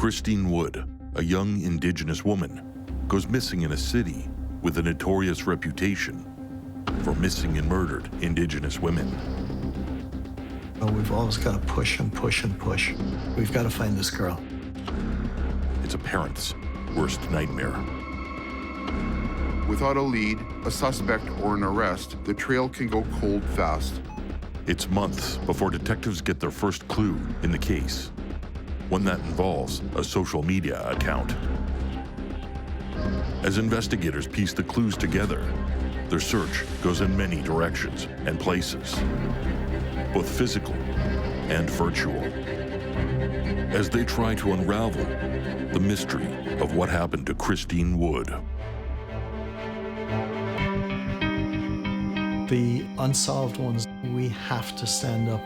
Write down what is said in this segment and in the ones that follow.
Christine Wood, a young Indigenous woman, goes missing in a city with a notorious reputation for missing and murdered Indigenous women. We've always got to push and push and push. We've got to find this girl. It's a parent's worst nightmare. Without a lead, a suspect, or an arrest, the trail can go cold fast. It's months before detectives get their first clue in the case, one that involves a social media account. As investigators piece the clues together, their search goes in many directions and places, both physical and virtual, as they try to unravel the mystery of what happened to Christine Wood. The unsolved ones, we have to stand up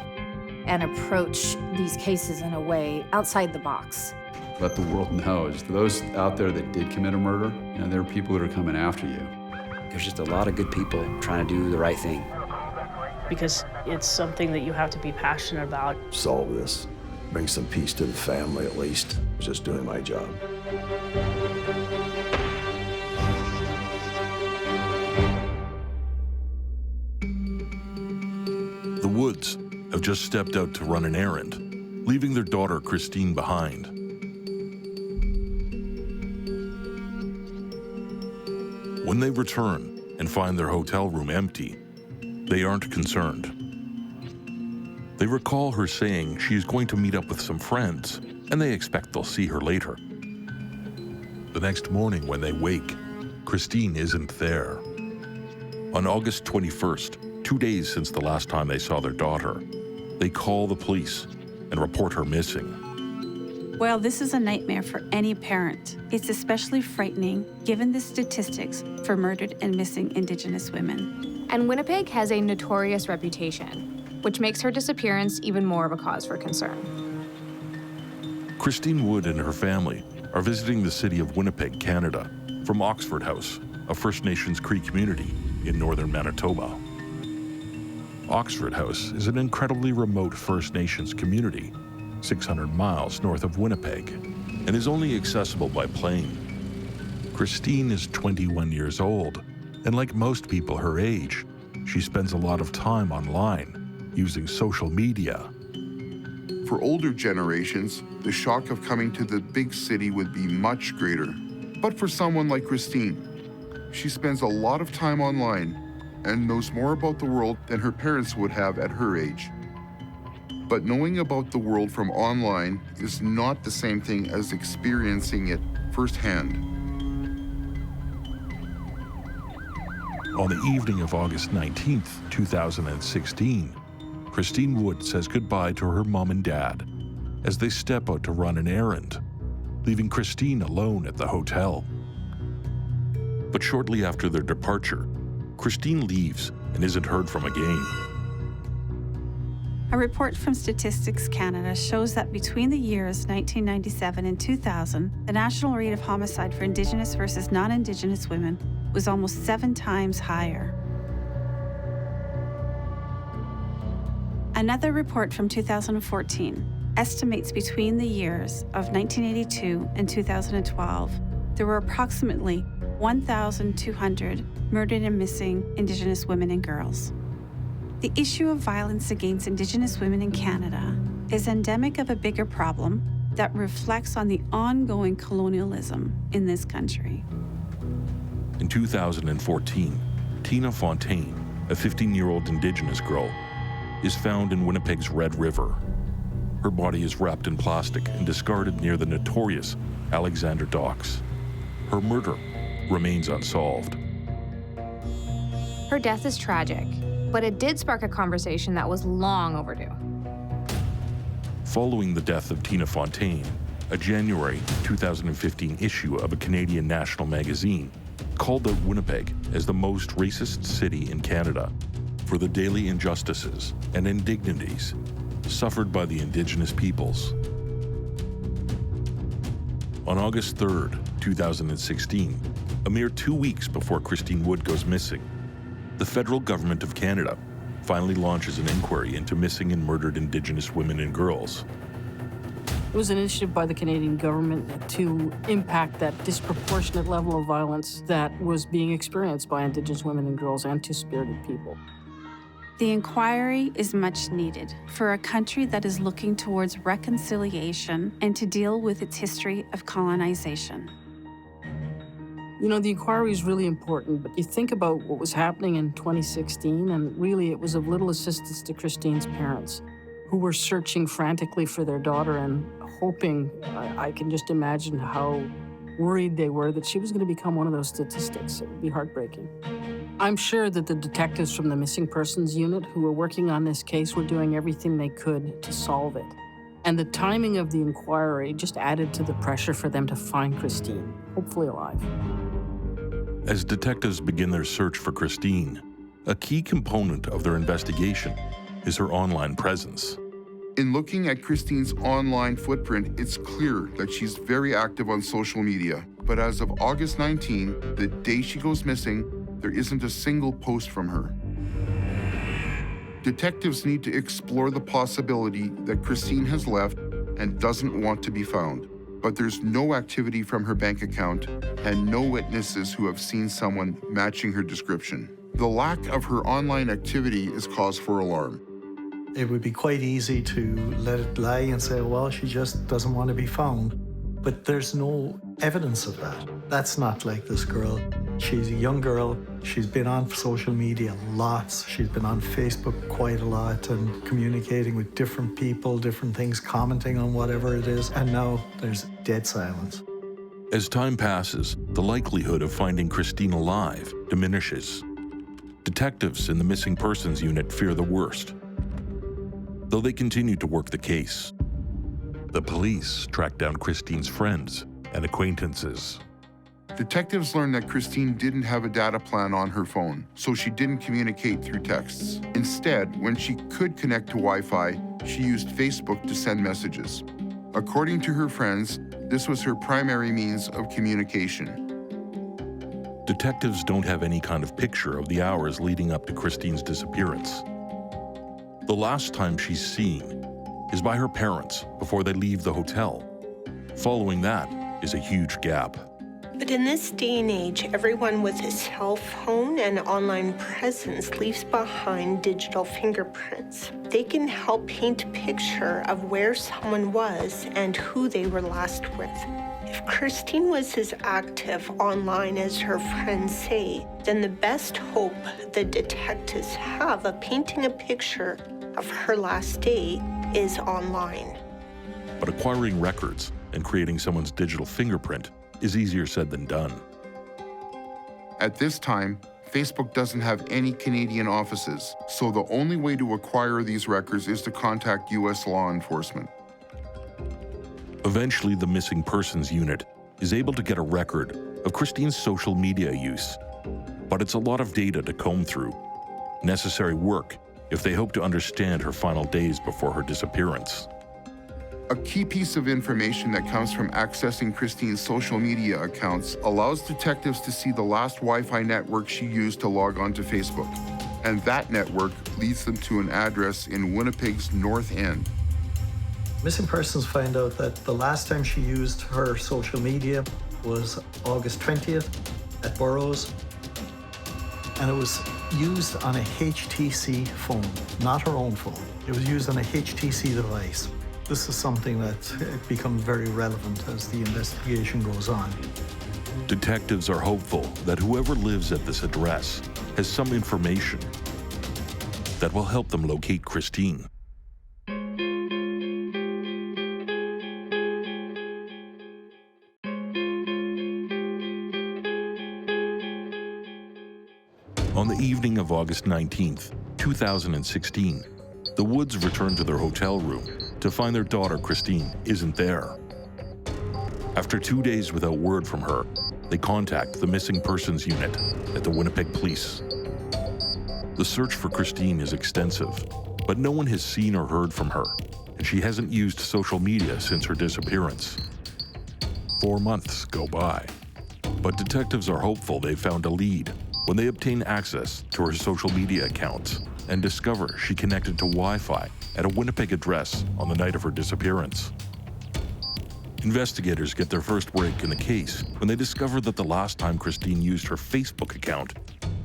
and approach these cases in a way outside the box. Let the world know, for those out there that did commit a murder, there are people that are coming after you. There's just a lot of good people trying to do the right thing. Because it's something that you have to be passionate about. Solve this, bring some peace to the family at least. I was just doing my job. The Woods have just stepped out to run an errand, leaving their daughter Christine behind. When they return and find their hotel room empty, they aren't concerned. They recall her saying she is going to meet up with some friends, and they expect they'll see her later. The next morning when they wake, Christine isn't there. On August 21st, 2 days since the last time they saw their daughter, they call the police and report her missing. Well, this is a nightmare for any parent. It's especially frightening given the statistics for murdered and missing Indigenous women. And Winnipeg has a notorious reputation, which makes her disappearance even more of a cause for concern. Christine Wood and her family are visiting the city of Winnipeg, Canada, from Oxford House, a First Nations Cree community in northern Manitoba. Oxford House is an incredibly remote First Nations community, 600 miles north of Winnipeg, and is only accessible by plane. Christine is 21 years old, and like most people her age, she spends a lot of time online, using social media. For older generations, the shock of coming to the big city would be much greater. But for someone like Christine, she spends a lot of time online and knows more about the world than her parents would have at her age. But knowing about the world from online is not the same thing as experiencing it firsthand. On the evening of August 19th, 2016, Christine Wood says goodbye to her mom and dad as they step out to run an errand, leaving Christine alone at the hotel. But shortly after their departure, Christine leaves and isn't heard from again. A report from Statistics Canada shows that between the years 1997 and 2000, the national rate of homicide for Indigenous versus non-Indigenous women was almost 7 times higher. Another report from 2014 estimates between the years of 1982 and 2012, there were approximately 1,200 murdered and missing Indigenous women and girls. The issue of violence against Indigenous women in Canada is endemic of a bigger problem that reflects on the ongoing colonialism in this country. In 2014, Tina Fontaine, a 15-year-old Indigenous girl, is found in Winnipeg's Red River. Her body is wrapped in plastic and discarded near the notorious Alexander Docks. Her murder remains unsolved. Her death is tragic, but it did spark a conversation that was long overdue. Following the death of Tina Fontaine, a January 2015 issue of a Canadian national magazine called out Winnipeg as the most racist city in Canada for the daily injustices and indignities suffered by the Indigenous peoples. On August 3rd, 2016, a mere 2 weeks before Christine Wood goes missing, the federal government of Canada finally launches an inquiry into missing and murdered Indigenous women and girls. It was an initiative by the Canadian government to impact that disproportionate level of violence that was being experienced by Indigenous women and girls and Two-Spirited people. The inquiry is much needed for a country that is looking towards reconciliation and to deal with its history of colonization. You know, the inquiry is really important, but you think about what was happening in 2016, and really it was of little assistance to Christine's parents, who were searching frantically for their daughter and hoping, I can just imagine how worried they were that she was going to become one of those statistics. It would be heartbreaking. I'm sure that the detectives from the Missing Persons Unit who were working on this case were doing everything they could to solve it. And the timing of the inquiry just added to the pressure for them to find Christine, hopefully alive. As detectives begin their search for Christine, a key component of their investigation is her online presence. In looking at Christine's online footprint, it's clear that she's very active on social media. But as of August 19, the day she goes missing, there isn't a single post from her. Detectives need to explore the possibility that Christine has left and doesn't want to be found. But there's no activity from her bank account and no witnesses who have seen someone matching her description. The lack of her online activity is cause for alarm. It would be quite easy to let it lie and say, well, she just doesn't want to be found. But there's no evidence of that. That's not like this girl. She's a young girl. She's been on social media lots. She's been on Facebook quite a lot and communicating with different people, different things, commenting on whatever it is. And now there's dead silence. As time passes, the likelihood of finding Christine alive diminishes. Detectives in the Missing Persons Unit fear the worst, though they continue to work the case. The police track down Christine's friends and acquaintances. Detectives learned that Christine didn't have a data plan on her phone, so she didn't communicate through texts. Instead, when she could connect to Wi-Fi, she used Facebook to send messages. According to her friends, this was her primary means of communication. Detectives don't have any kind of picture of the hours leading up to Christine's disappearance. The last time she's seen is by her parents before they leave the hotel. Following that is a huge gap. But in this day and age, everyone with a cell phone and online presence leaves behind digital fingerprints. They can help paint a picture of where someone was and who they were last with. If Christine was as active online as her friends say, then the best hope the detectives have of painting a picture of her last day is online. But acquiring records and creating someone's digital fingerprint is easier said than done. At this time, Facebook doesn't have any Canadian offices, so the only way to acquire these records is to contact U.S. law enforcement. Eventually, the Missing Persons Unit is able to get a record of Christine's social media use, but it's a lot of data to comb through. Necessary work if they hope to understand her final days before her disappearance. A key piece of information that comes from accessing Christine's social media accounts allows detectives to see the last Wi-Fi network she used to log on to Facebook. And that network leads them to an address in Winnipeg's North End. Missing Persons find out that the last time she used her social media was August 20th at Burroughs. And it was used on a HTC phone, not her own phone. It was used on a HTC device. This is something that becomes very relevant as the investigation goes on. Detectives are hopeful that whoever lives at this address has some information that will help them locate Christine. On the evening of August 19th, 2016, the Woods return to their hotel room to find their daughter Christine isn't there. After 2 days without word from her, they contact the Missing Persons Unit at the Winnipeg Police. The search for Christine is extensive, but no one has seen or heard from her, and she hasn't used social media since her disappearance. 4 months go by, but detectives are hopeful they've found a lead when they obtain access to her social media accounts and discover she connected to Wi-Fi at a Winnipeg address on the night of her disappearance. Investigators get their first break in the case when they discover that the last time Christine used her Facebook account,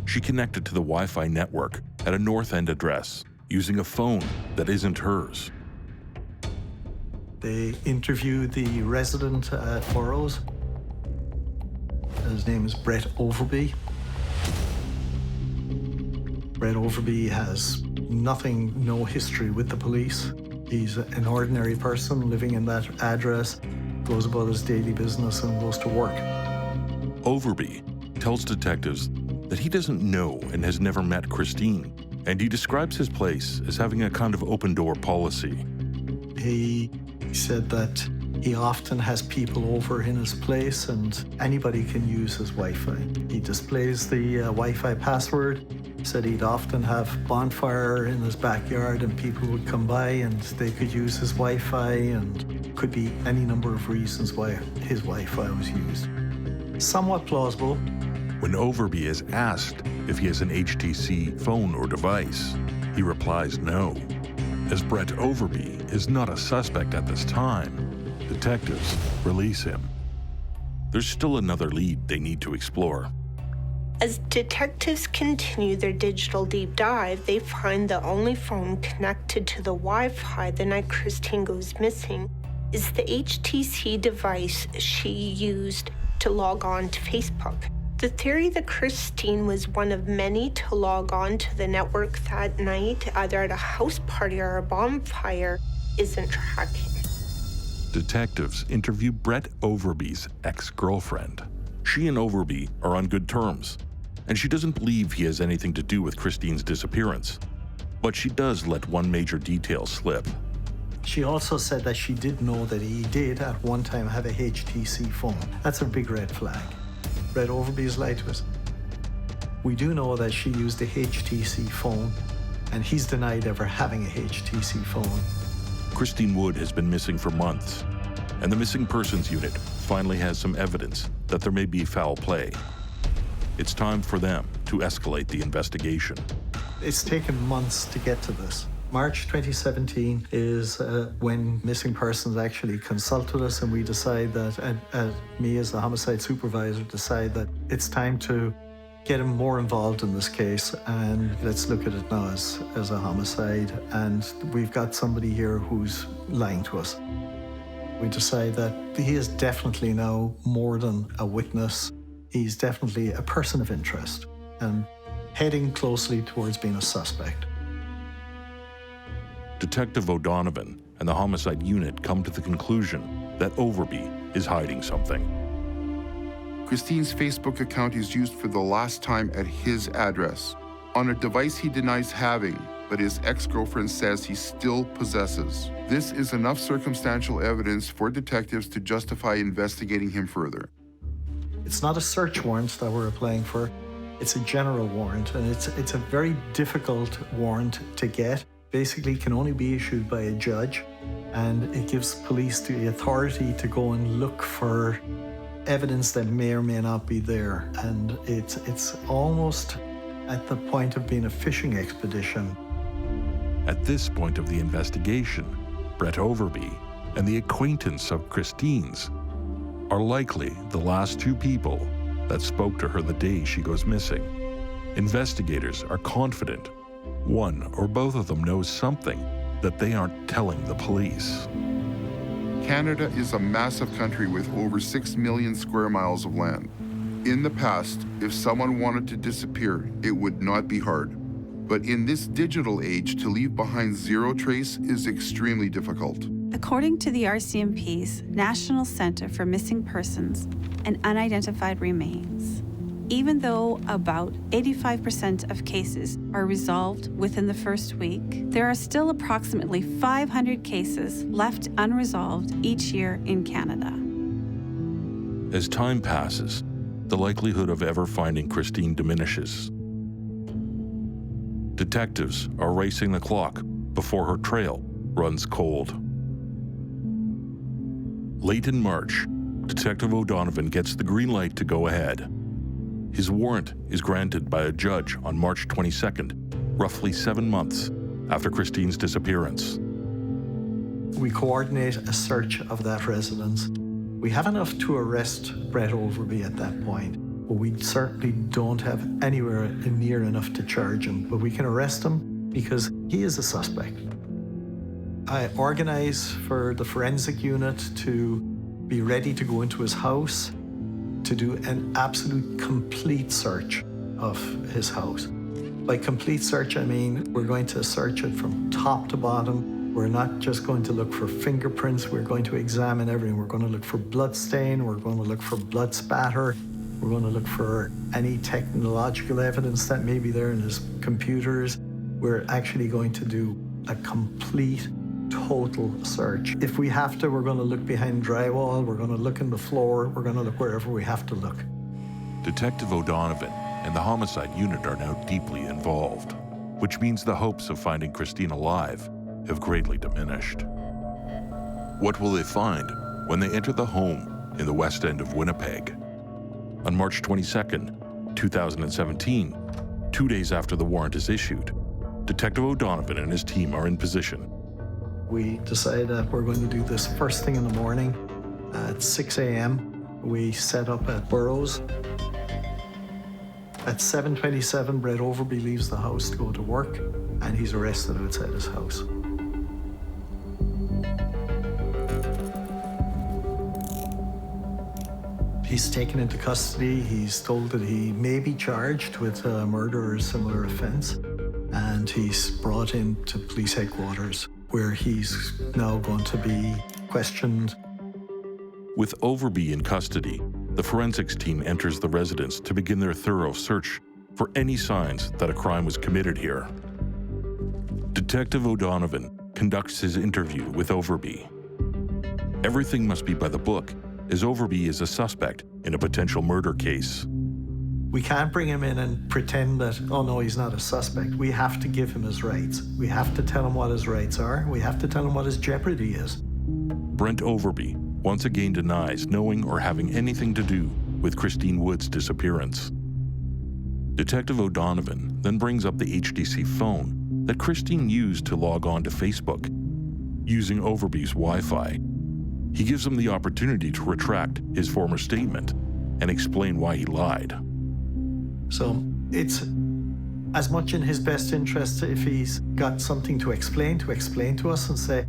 she connected to the Wi-Fi network at a North End address using a phone that isn't hers. They interviewed the resident at Burroughs. His name is Brett Overby. Brett Overby has no history with the police. He's an ordinary person living in that address, goes about his daily business and goes to work. Overby tells detectives that he doesn't know and has never met Christine, and he describes his place as having a kind of open-door policy. He said that he often has people over in his place and anybody can use his Wi-Fi. He displays the Wi-Fi password, said he'd often have bonfire in his backyard and people would come by and they could use his Wi-Fi, and could be any number of reasons why his Wi-Fi was used. Somewhat plausible. When Overby is asked if he has an HTC phone or device, he replies no. As Brett Overby is not a suspect at this time, detectives release him. There's still another lead they need to explore. As detectives continue their digital deep dive, they find the only phone connected to the Wi-Fi the night Christine goes missing is the HTC device she used to log on to Facebook. The theory that Christine was one of many to log on to the network that night, either at a house party or a bonfire, isn't tracking. Detectives interview Brett Overby's ex-girlfriend. She and Overby are on good terms, and she doesn't believe he has anything to do with Christine's disappearance. But she does let one major detail slip. She also said that she did know that he did at one time have a HTC phone. That's a big red flag. Brett Overby's lied to us. We do know that she used a HTC phone, and he's denied ever having a HTC phone. Christine Wood has been missing for months, and the Missing Persons Unit finally has some evidence that there may be foul play. It's time for them to escalate the investigation. It's taken months to get to this. March 2017 is when Missing Persons actually consulted us, and we decide that, me as the homicide supervisor decide that it's time to get him more involved in this case, and let's look at it now as a homicide, and we've got somebody here who's lying to us. We decide that he is definitely now more than a witness. He's definitely a person of interest and heading closely towards being a suspect. Detective O'Donovan and the homicide unit come to the conclusion that Overby is hiding something. Christine's Facebook account is used for the last time at his address, on a device he denies having, but his ex-girlfriend says he still possesses. This is enough circumstantial evidence for detectives to justify investigating him further. It's not a search warrant that we're applying for. It's a general warrant, and it's a very difficult warrant to get. Basically, can only be issued by a judge, and it gives police the authority to go and look for evidence that may or may not be there. And it's almost at the point of being a fishing expedition. At this point of the investigation, Brett Overby and the acquaintance of Christine's are likely the last two people that spoke to her the day she goes missing. Investigators are confident one or both of them knows something that they aren't telling the police. Canada is a massive country with over 6 million square miles of land. In the past, if someone wanted to disappear, it would not be hard. But in this digital age, to leave behind zero trace is extremely difficult. According to the RCMP's National Center for Missing Persons and Unidentified Remains, even though about 85% of cases are resolved within the first week, there are still approximately 500 cases left unresolved each year in Canada. As time passes, the likelihood of ever finding Christine diminishes. Detectives are racing the clock before her trail runs cold. Late in March, Detective O'Donovan gets the green light to go ahead. His warrant is granted by a judge on March 22nd, roughly 7 months after Christine's disappearance. We coordinate a search of that residence. We have enough to arrest Brett Overby at that point, but we certainly don't have anywhere near enough to charge him. But we can arrest him because he is a suspect. I organize for the forensic unit to be ready to go into his house to do an absolute complete search of his house. By complete search, I mean we're going to search it from top to bottom. We're not just going to look for fingerprints, we're going to examine everything. We're going to look for blood stain, we're going to look for blood spatter, we're going to look for any technological evidence that may be there in his computers. We're actually going to do a complete, total search. If we have to, we're going to look behind drywall, we're going to look in the floor, we're going to look wherever we have to look. Detective O'Donovan and the homicide unit are now deeply involved, which means the hopes of finding Christine alive have greatly diminished. What will they find when they enter the home in the west end of Winnipeg? On March 22nd, 2017, 2 days after the warrant is issued, Detective O'Donovan and his team are in position. We decide that we're going to do this first thing in the morning at 6 a.m. We set up at Burroughs. At 7:27, Brett Overby leaves the house to go to work, and he's arrested outside his house. He's taken into custody. He's told that he may be charged with murder or a similar offense, and he's brought into police headquarters, where he's now going to be questioned. With Overby in custody, the forensics team enters the residence to begin their thorough search for any signs that a crime was committed here. Detective O'Donovan conducts his interview with Overby. Everything must be by the book, as Overby is a suspect in a potential murder case. We can't bring him in and pretend that, oh no, he's not a suspect. We have to give him his rights. We have to tell him what his rights are. We have to tell him what his jeopardy is. Brent Overby once again denies knowing or having anything to do with Christine Wood's disappearance. Detective O'Donovan then brings up the HTC phone that Christine used to log on to Facebook. Using Overby's Wi-Fi, he gives him the opportunity to retract his former statement and explain why he lied. So it's as much in his best interest if he's got something to explain to us and say,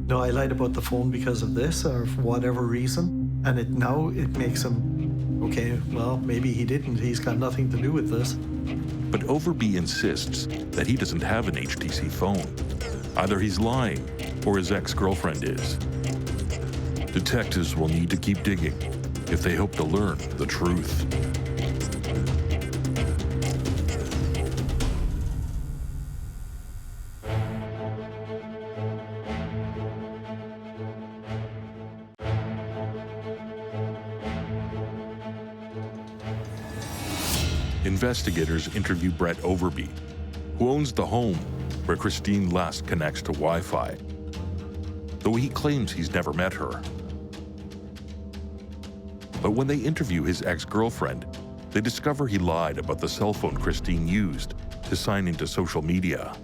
no, I lied about the phone because of this or for whatever reason. And it makes him, okay, well, maybe he didn't. He's got nothing to do with this. But Overby insists that he doesn't have an HTC phone. Either he's lying or his ex-girlfriend is. Detectives will need to keep digging if they hope to learn the truth. Investigators interview Brett Overby, who owns the home where Christine last connects to Wi-Fi, though he claims he's never met her. But when they interview his ex-girlfriend, they discover he lied about the cell phone Christine used to sign into social media.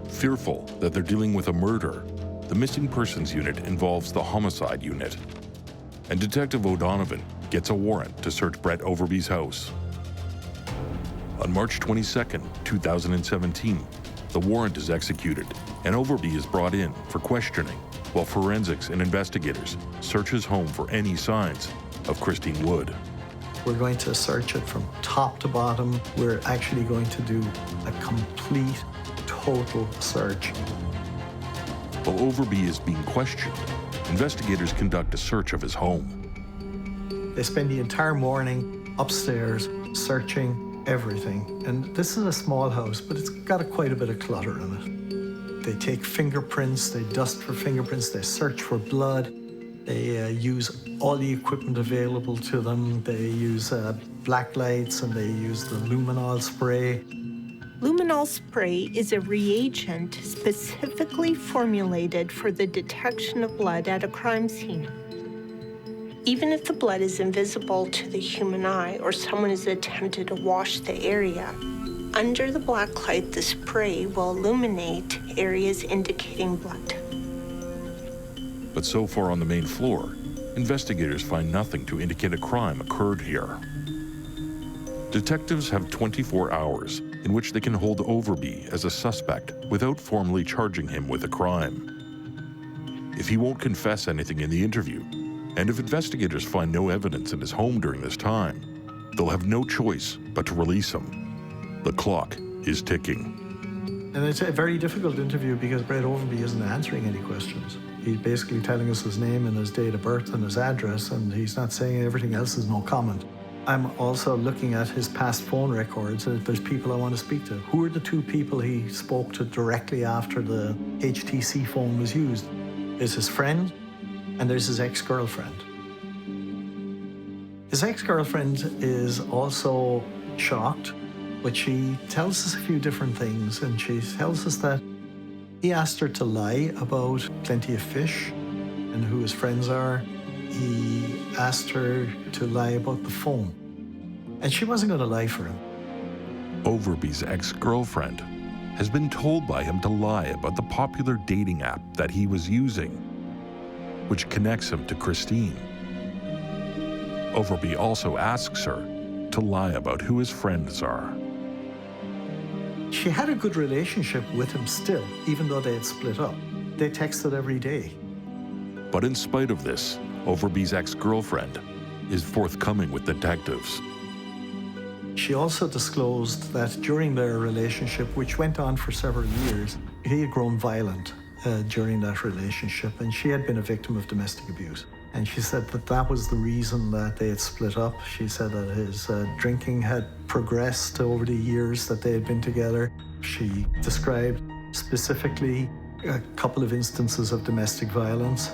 Fearful that they're dealing with a murder, the missing persons unit involves the homicide unit, and Detective O'Donovan gets a warrant to search Brett Overby's house. On March 22nd, 2017, the warrant is executed and Overby is brought in for questioning while forensics and investigators search his home for any signs of Christine Wood. We're going to search it from top to bottom. We're actually going to do a complete, total search. While Overby is being questioned, investigators conduct a search of his home. They spend the entire morning upstairs searching everything. And this is a small house, but it's got quite a bit of clutter in it. They take fingerprints, they dust for fingerprints, they search for blood. They use all the equipment available to them. They use black lights and they use the luminol spray. Luminol spray is a reagent specifically formulated for the detection of blood at a crime scene. Even if the blood is invisible to the human eye or someone has attempted to wash the area, under the black light, the spray will illuminate areas indicating blood. But so far on the main floor, investigators find nothing to indicate a crime occurred here. Detectives have 24 hours in which they can hold Overby as a suspect without formally charging him with a crime. If he won't confess anything in the interview, and if investigators find no evidence in his home during this time, they'll have no choice but to release him. The clock is ticking. And it's a very difficult interview because Brett Overby isn't answering any questions. He's basically telling us his name and his date of birth and his address, and he's not saying everything else is no comment. I'm also looking at his past phone records. If there's people I want to speak to. Who are the two people he spoke to directly after the HTC phone was used? There's his friend, and there's his ex-girlfriend. His ex-girlfriend is also shocked, but she tells us a few different things, and she tells us that he asked her to lie about Plenty of Fish and who his friends are. He asked her to lie about the phone, and she wasn't going to lie for him. Overby's ex-girlfriend has been told by him to lie about the popular dating app that he was using, which connects him to Christine. Overby also asks her to lie about who his friends are. She had a good relationship with him still, even though they had split up. They texted every day. But in spite of this, Overby's ex-girlfriend is forthcoming with detectives. She also disclosed that during their relationship, which went on for several years, he had grown violent during that relationship, and she had been a victim of domestic abuse. And she said that that was the reason that they had split up. She said that his drinking had progressed over the years that they had been together. She described specifically a couple of instances of domestic violence.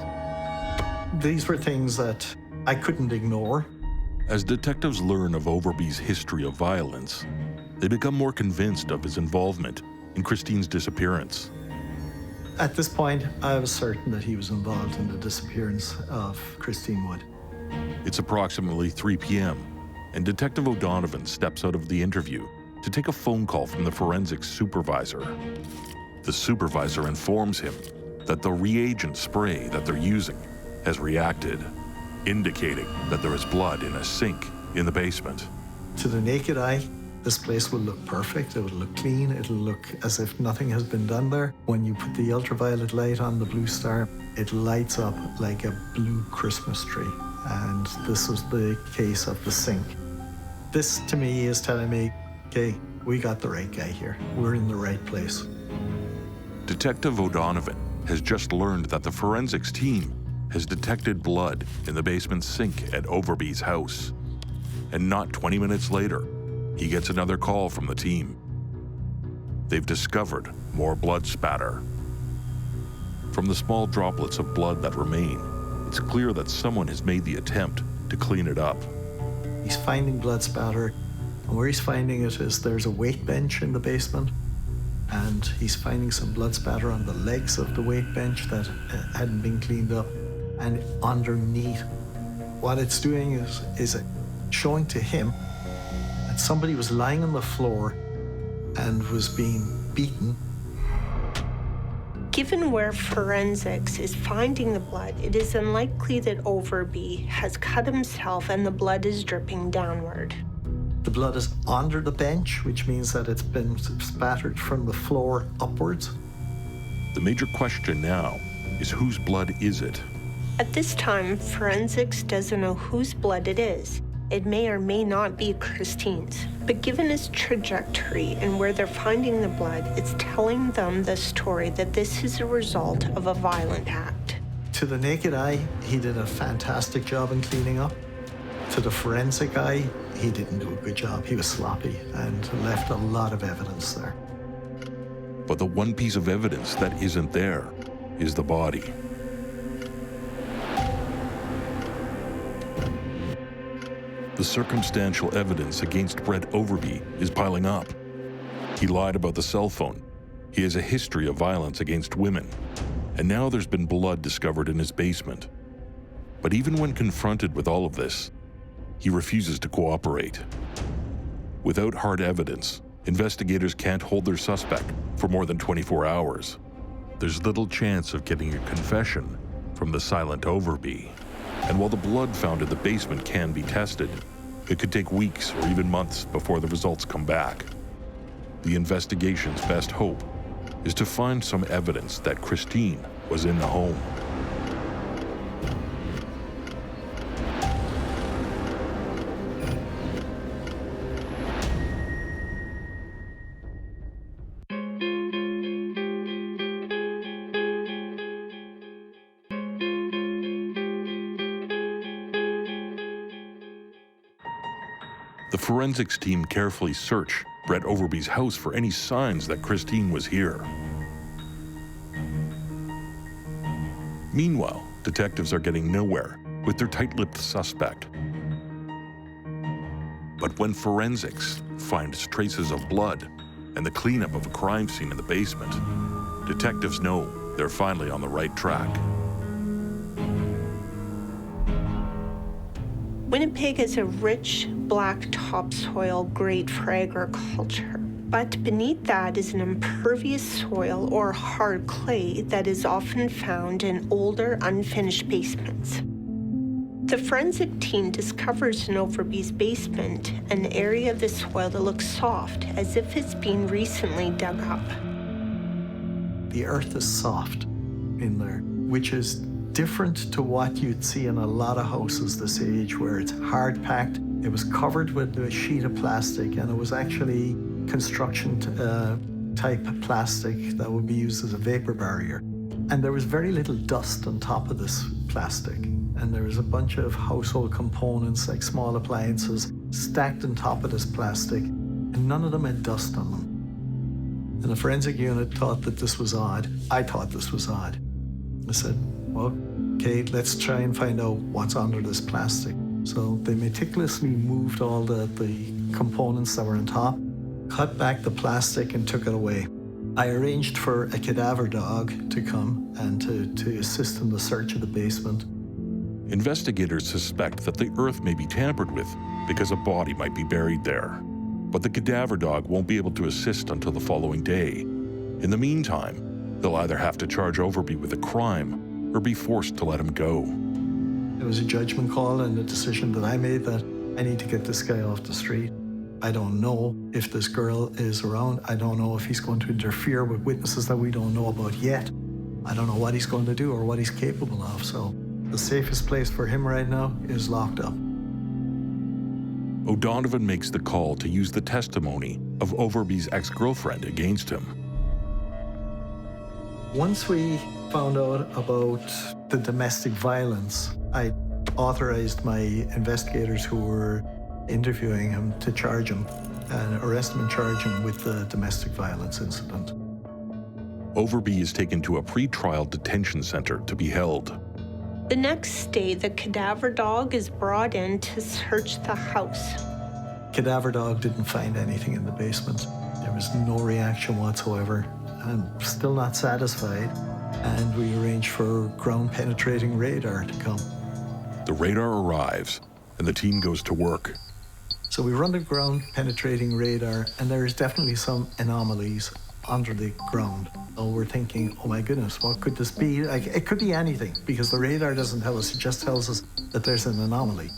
These were things that I couldn't ignore. As detectives learn of Overby's history of violence, they become more convinced of his involvement in Christine's disappearance. At this point, I was certain that he was involved in the disappearance of Christine Wood. It's approximately 3 p.m., and Detective O'Donovan steps out of the interview to take a phone call from the forensics supervisor. The supervisor informs him that the reagent spray that they're using has reacted, indicating that there is blood in a sink in the basement. To the naked eye, this place will look perfect. It will look clean. It'll look as if nothing has been done there. When you put the ultraviolet light on the Blue Star, it lights up like a blue Christmas tree. And this was the case of the sink. This, to me, is telling me, okay, we got the right guy here. We're in the right place. Detective O'Donovan has just learned that the forensics team has detected blood in the basement sink at Overby's house. And not 20 minutes later, he gets another call from the team. They've discovered more blood spatter. From the small droplets of blood that remain, it's clear that someone has made the attempt to clean it up. He's finding blood spatter, and where he's finding it is there's a weight bench in the basement, and he's finding some blood spatter on the legs of the weight bench that hadn't been cleaned up, and underneath. What it's doing is showing to him that somebody was lying on the floor and was being beaten. Given where forensics is finding the blood, it is unlikely that Overby has cut himself and the blood is dripping downward. The blood is under the bench, which means that it's been spattered from the floor upwards. The major question now is whose blood is it? At this time, forensics doesn't know whose blood it is. It may or may not be Christine's. But given his trajectory and where they're finding the blood, it's telling them the story that this is a result of a violent act. To the naked eye, he did a fantastic job in cleaning up. To the forensic eye, he didn't do a good job. He was sloppy and left a lot of evidence there. But the one piece of evidence that isn't there is the body. The circumstantial evidence against Brett Overby is piling up. He lied about the cell phone. He has a history of violence against women. And now there's been blood discovered in his basement. But even when confronted with all of this, he refuses to cooperate. Without hard evidence, investigators can't hold their suspect for more than 24 hours. There's little chance of getting a confession from the silent Overby. And while the blood found in the basement can be tested, it could take weeks or even months before the results come back. The investigation's best hope is to find some evidence that Christine was in the home. The forensics team carefully search Brett Overby's house for any signs that Christine was here. Meanwhile, detectives are getting nowhere with their tight-lipped suspect. But when forensics finds traces of blood and the cleanup of a crime scene in the basement, detectives know they're finally on the right track. Winnipeg is a rich, black topsoil great for agriculture. But beneath that is an impervious soil or hard clay that is often found in older, unfinished basements. The forensic team discovers in Overby's basement an area of the soil that looks soft, as if it's been recently dug up. The earth is soft in there, which is different to what you'd see in a lot of houses this age, where it's hard packed. It was covered with a sheet of plastic, and it was actually construction type plastic that would be used as a vapor barrier. And there was very little dust on top of this plastic. And there was a bunch of household components, like small appliances, stacked on top of this plastic, and none of them had dust on them. And the forensic unit thought that this was odd. I thought this was odd. I said, well, okay, let's try and find out what's under this plastic. So they meticulously moved all the components that were on top, cut back the plastic and took it away. I arranged for a cadaver dog to come and to assist in the search of the basement. Investigators suspect that the earth may be tampered with because a body might be buried there. But the cadaver dog won't be able to assist until the following day. In the meantime, they'll either have to charge Overby with a crime or be forced to let him go. It was a judgment call and a decision that I made that I need to get this guy off the street. I don't know if this girl is around. I don't know if he's going to interfere with witnesses that we don't know about yet. I don't know what he's going to do or what he's capable of. So the safest place for him right now is locked up. O'Donovan makes the call to use the testimony of Overby's ex-girlfriend against him. Once we found out about the domestic violence, I authorized my investigators who were interviewing him to charge him and arrest him and charge him with the domestic violence incident. Overby is taken to a pre-trial detention center to be held. The next day, the cadaver dog is brought in to search the house. Cadaver dog didn't find anything in the basement. There was no reaction whatsoever. I'm still not satisfied, and we arranged for ground-penetrating radar to come. The radar arrives, and the team goes to work. So we run the ground-penetrating radar, and there is definitely some anomalies under the ground. So we're thinking, oh my goodness, what could this be? Like, it could be anything, because the radar doesn't tell us, it just tells us that there's an anomaly.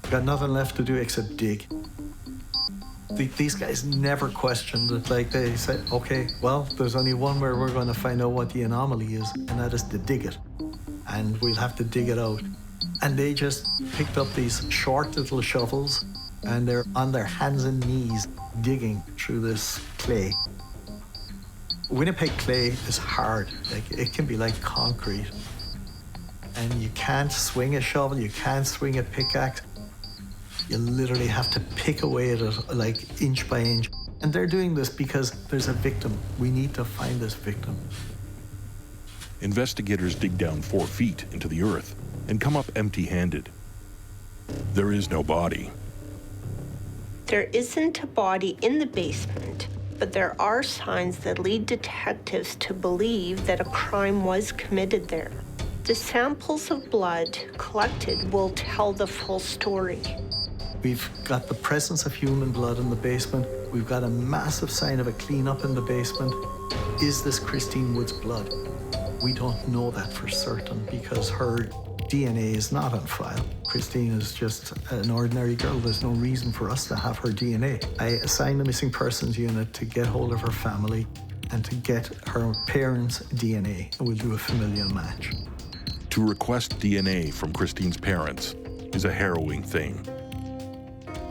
We've got nothing left to do except dig. These guys never questioned it. Like, they said, okay, well, there's only one where we're going to find out what the anomaly is, and that is to dig it. And we'll have to dig it out. And they just picked up these short little shovels, and they're on their hands and knees digging through this clay. Winnipeg clay is hard. Like, it can be like concrete. And you can't swing a shovel, you can't swing a pickaxe. You literally have to pick away at it, like, inch by inch. And they're doing this because there's a victim. We need to find this victim. Investigators dig down 4 feet into the earth and come up empty-handed. There is no body. There isn't a body in the basement, but there are signs that lead detectives to believe that a crime was committed there. The samples of blood collected will tell the full story. We've got the presence of human blood in the basement. We've got a massive sign of a cleanup in the basement. Is this Christine Wood's blood? We don't know that for certain because her DNA is not on file. Christine is just an ordinary girl. There's no reason for us to have her DNA. I assigned the missing persons unit to get hold of her family and to get her parents' DNA. We'll do a familial match. To request DNA from Christine's parents is a harrowing thing.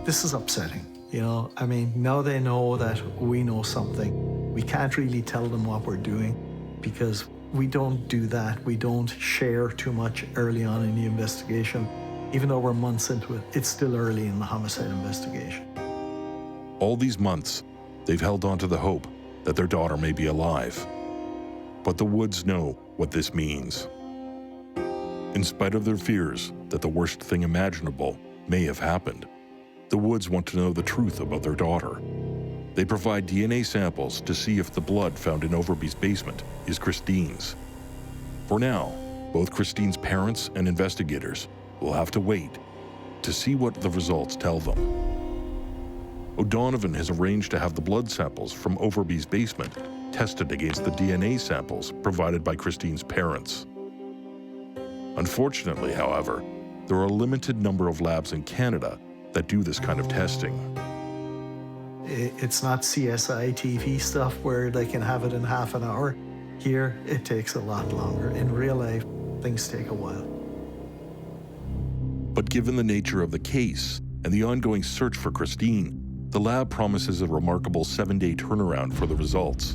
This is upsetting. You know, I mean, now they know that we know something. We can't really tell them what we're doing because we don't do that. We don't share too much early on in the investigation. Even though we're months into it, it's still early in the homicide investigation. All these months, they've held on to the hope that their daughter may be alive. But the Woods know what this means. In spite of their fears that the worst thing imaginable may have happened, the Woods want to know the truth about their daughter. They provide DNA samples to see if the blood found in Overby's basement is Christine's. For now, both Christine's parents and investigators will have to wait to see what the results tell them. O'Donovan has arranged to have the blood samples from Overby's basement tested against the DNA samples provided by Christine's parents. Unfortunately, however, there are a limited number of labs in Canada that do this kind of testing. It's not CSI TV stuff where they can have it in half an hour. Here, it takes a lot longer. In real life, things take a while. But given the nature of the case and the ongoing search for Christine, the lab promises a remarkable 7-day turnaround for the results.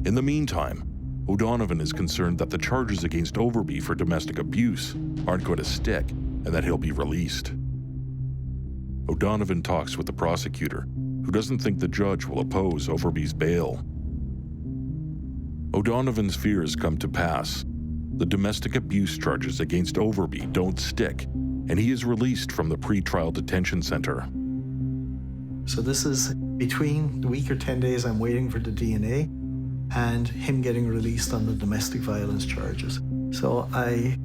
In the meantime, O'Donovan is concerned that the charges against Overby for domestic abuse aren't going to stick and that he'll be released. O'Donovan talks with the prosecutor, who doesn't think the judge will oppose Overby's bail. O'Donovan's fears come to pass. The domestic abuse charges against Overby don't stick, and he is released from the pretrial detention center. So this is between the week or 10 days I'm waiting for the DNA and him getting released on the domestic violence charges. So I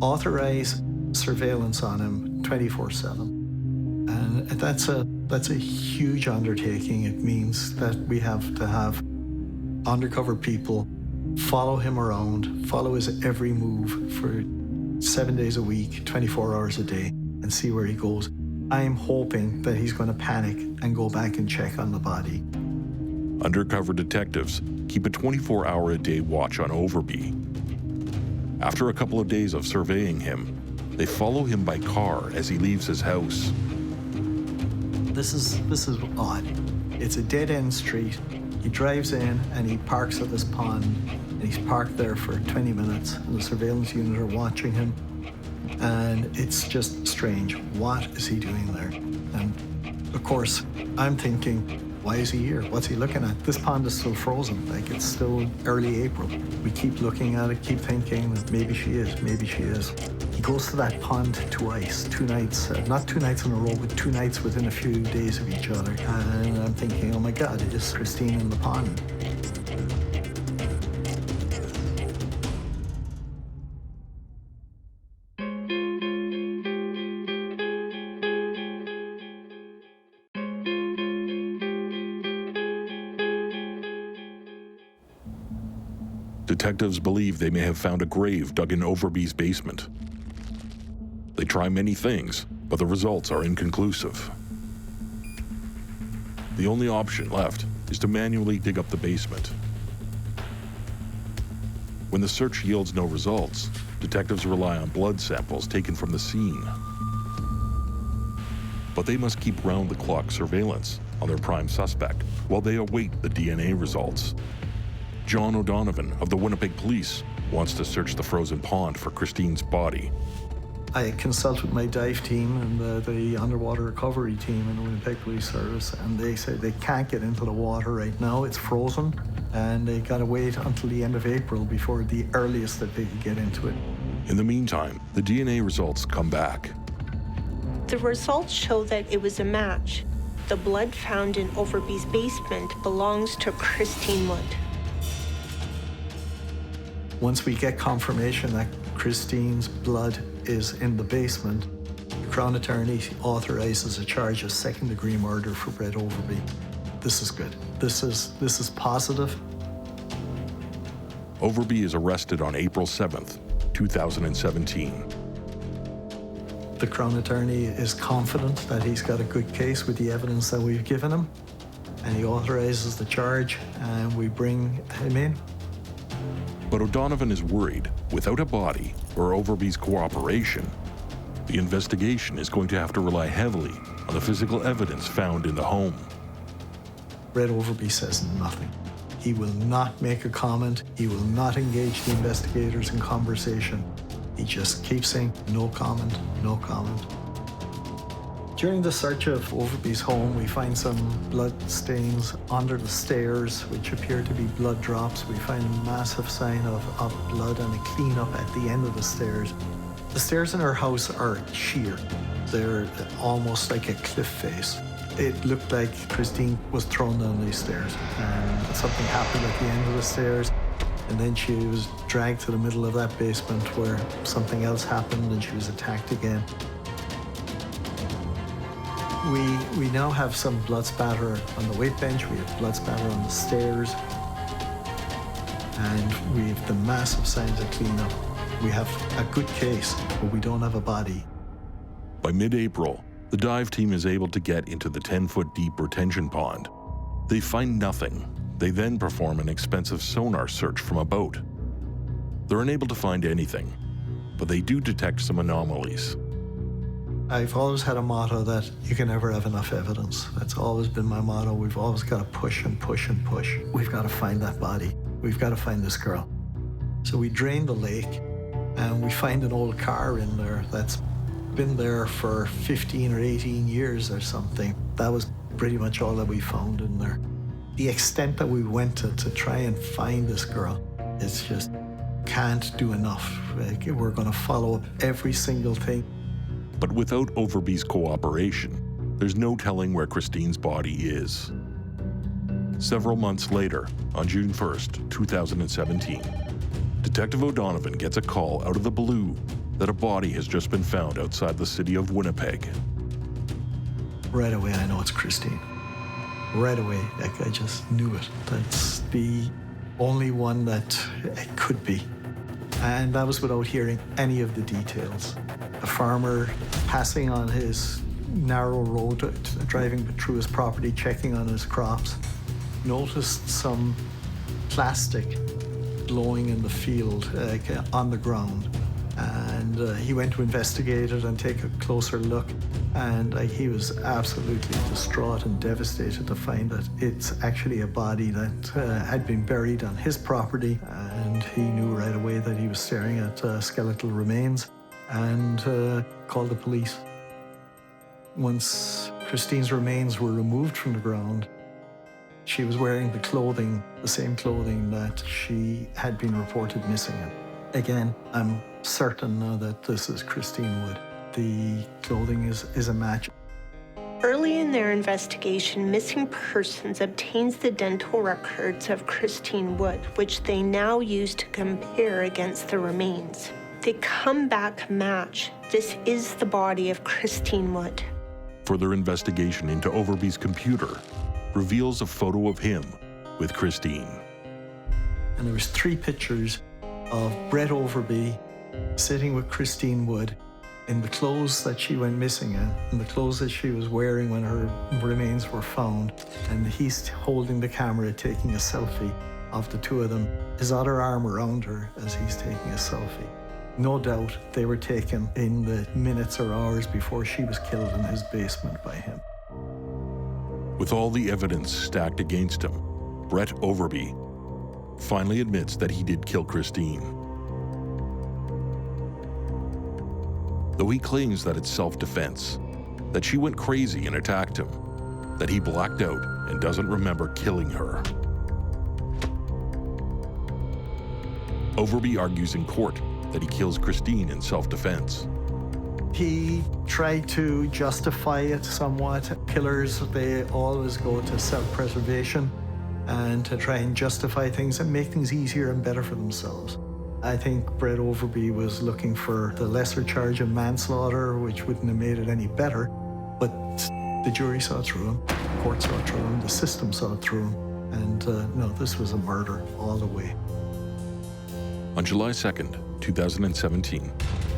authorize surveillance on him 24/7. And that's a huge undertaking. It means that we have to have undercover people follow him around, follow his every move for 7 days a week, 24 hours a day, and see where he goes. I'm hoping that he's going to panic and go back and check on the body. Undercover detectives keep a 24-hour-a-day watch on Overby. After a couple of days of surveying him, they follow him by car as he leaves his house. This is odd. It's a dead-end street. He drives in and he parks at this pond, and he's parked there for 20 minutes, and the surveillance unit are watching him, and it's just strange. What is he doing there? And of course, I'm thinking, why is he here? What's he looking at? This pond is still frozen, like it's still early April. We keep looking at it, keep thinking that maybe she is, maybe she is. He goes to that pond twice, 2 nights, not 2 nights in a row, but 2 nights within a few days of each other. And I'm thinking, oh my God, is Christine in the pond? Detectives believe they may have found a grave dug in Overby's basement. They try many things, but the results are inconclusive. The only option left is to manually dig up the basement. When the search yields no results, detectives rely on blood samples taken from the scene. But they must keep round-the-clock surveillance on their prime suspect while they await the DNA results. John O'Donovan of the Winnipeg Police wants to search the frozen pond for Christine's body. I consulted my dive team and the underwater recovery team in the Winnipeg Police Service, and they said they can't get into the water right now. It's frozen, and they got to wait until the end of April before the earliest that they could get into it. In the meantime, the DNA results come back. The results show that it was a match. The blood found in Overby's basement belongs to Christine Wood. Once we get confirmation that Christine's blood is in the basement, the Crown Attorney authorizes a charge of second-degree murder for Brett Overby. This is good. This is positive. Overby is arrested on April 7th, 2017. The Crown Attorney is confident that he's got a good case with the evidence that we've given him, and he authorizes the charge, and we bring him in. But O'Donovan is worried, without a body or Overby's cooperation, the investigation is going to have to rely heavily on the physical evidence found in the home. Brett Overby says nothing. He will not make a comment. He will not engage the investigators in conversation. He just keeps saying, no comment, no comment. During the search of Overby's home, we find some blood stains under the stairs, which appear to be blood drops. We find a massive sign of blood and a cleanup at the end of the stairs. The stairs in our house are sheer. They're almost like a cliff face. It looked like Christine was thrown down these stairs, and something happened at the end of the stairs, and then she was dragged to the middle of that basement where something else happened and she was attacked again. We now have some blood spatter on the weight bench, we have blood spatter on the stairs, and we have the massive signs of cleanup. We have a good case, but we don't have a body. By mid-April, the dive team is able to get into the 10-foot deep retention pond. They find nothing. They then perform an expensive sonar search from a boat. They're unable to find anything, but they do detect some anomalies. I've always had a motto that you can never have enough evidence. That's always been my motto. We've always got to push and push and push. We've got to find that body. We've got to find this girl. So we drain the lake, and we find an old car in there that's been there for 15 or 18 years or something. That was pretty much all that we found in there. The extent that we went to try and find this girl, it's just can't do enough. We're going to follow up every single thing. But without Overby's cooperation, there's no telling where Christine's body is. Several months later, on June 1st, 2017, Detective O'Donovan gets a call out of the blue that a body has just been found outside the city of Winnipeg. Right away, I know it's Christine. Right away, I just knew it. That's the only one that it could be. And that was without hearing any of the details. A farmer passing on his narrow road, driving through his property, checking on his crops, noticed some plastic blowing in the field, on the ground. And he went to investigate it and take a closer look. And he was absolutely distraught and devastated to find that it's actually a body that had been buried on his property. And he knew right away that he was staring at skeletal remains and called the police. Once Christine's remains were removed from the ground, she was wearing the same clothing that she had been reported missing in. Again, I'm certain now that this is Christine Wood. The clothing is a match. Early in their investigation, Missing Persons obtains the dental records of Christine Wood, which they now use to compare against the remains. They come back match. This is the body of Christine Wood. Further investigation into Overby's computer reveals a photo of him with Christine. And there was 3 pictures of Brett Overby sitting with Christine Wood in the clothes that she went missing in the clothes that she was wearing when her remains were found. And he's holding the camera, taking a selfie of the two of them, his other arm around her as he's taking a selfie. No doubt they were taken in the minutes or hours before she was killed in his basement by him. With all the evidence stacked against him, Brett Overby finally admits that he did kill Christine. Though he claims that it's self-defense, that she went crazy and attacked him, that he blacked out and doesn't remember killing her. Overby argues in court that he kills Christine in self-defense. He tried to justify it somewhat. Killers, they always go to self-preservation and to try and justify things and make things easier and better for themselves. I think Brett Overby was looking for the lesser charge of manslaughter, which wouldn't have made it any better, but the jury saw it through him, the court saw it through him, the system saw it through him, and no, this was a murder all the way. On July 2nd, 2017,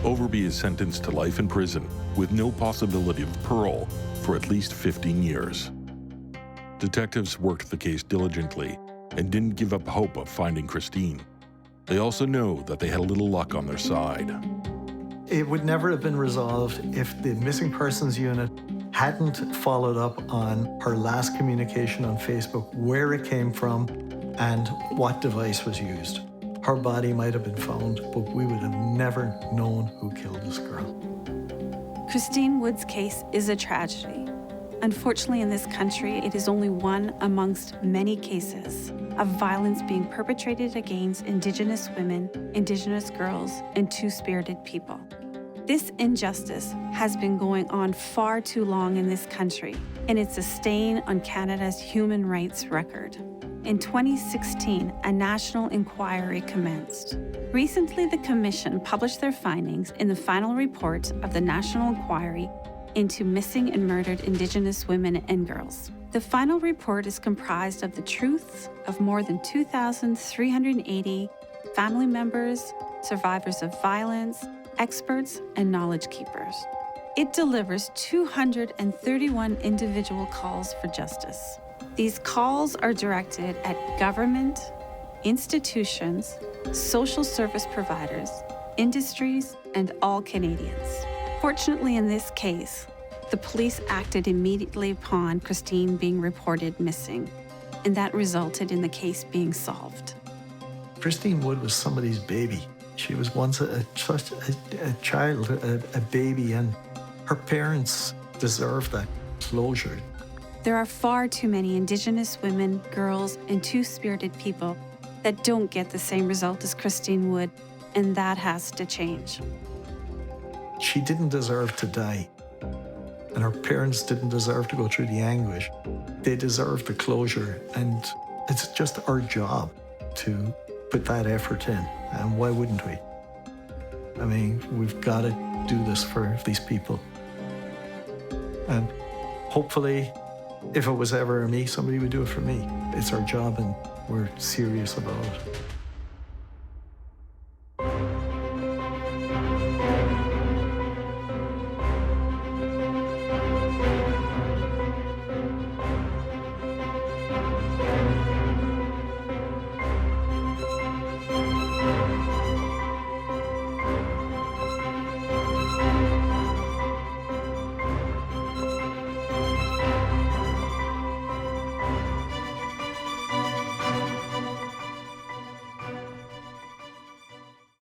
Overby is sentenced to life in prison with no possibility of parole for at least 15 years. Detectives worked the case diligently and didn't give up hope of finding Christine. They also know that they had a little luck on their side. It would never have been resolved if the Missing Persons Unit hadn't followed up on her last communication on Facebook, where it came from and what device was used. Her body might have been found, but we would have never known who killed this girl. Christine Wood's case is a tragedy. Unfortunately, in this country, it is only one amongst many cases of violence being perpetrated against Indigenous women, Indigenous girls, and two-spirited people. This injustice has been going on far too long in this country, and it's a stain on Canada's human rights record. In 2016, a national inquiry commenced. Recently, the Commission published their findings in the final report of the National Inquiry into Missing and Murdered Indigenous Women and Girls. The final report is comprised of the truths of more than 2,380 family members, survivors of violence, experts, and knowledge keepers. It delivers 231 individual calls for justice. These calls are directed at government, institutions, social service providers, industries, and all Canadians. Fortunately, in this case, the police acted immediately upon Christine being reported missing, and that resulted in the case being solved. Christine Wood was somebody's baby. She was once a child, a baby, and her parents deserve that closure. There are far too many Indigenous women, girls, and two-spirited people that don't get the same result as Christine Wood, and that has to change. She didn't deserve to die, and her parents didn't deserve to go through the anguish. They deserve the closure, and it's just our job to put that effort in, and why wouldn't we? I mean, we've got to do this for these people. And hopefully, if it was ever me, somebody would do it for me. It's our job, and we're serious about it.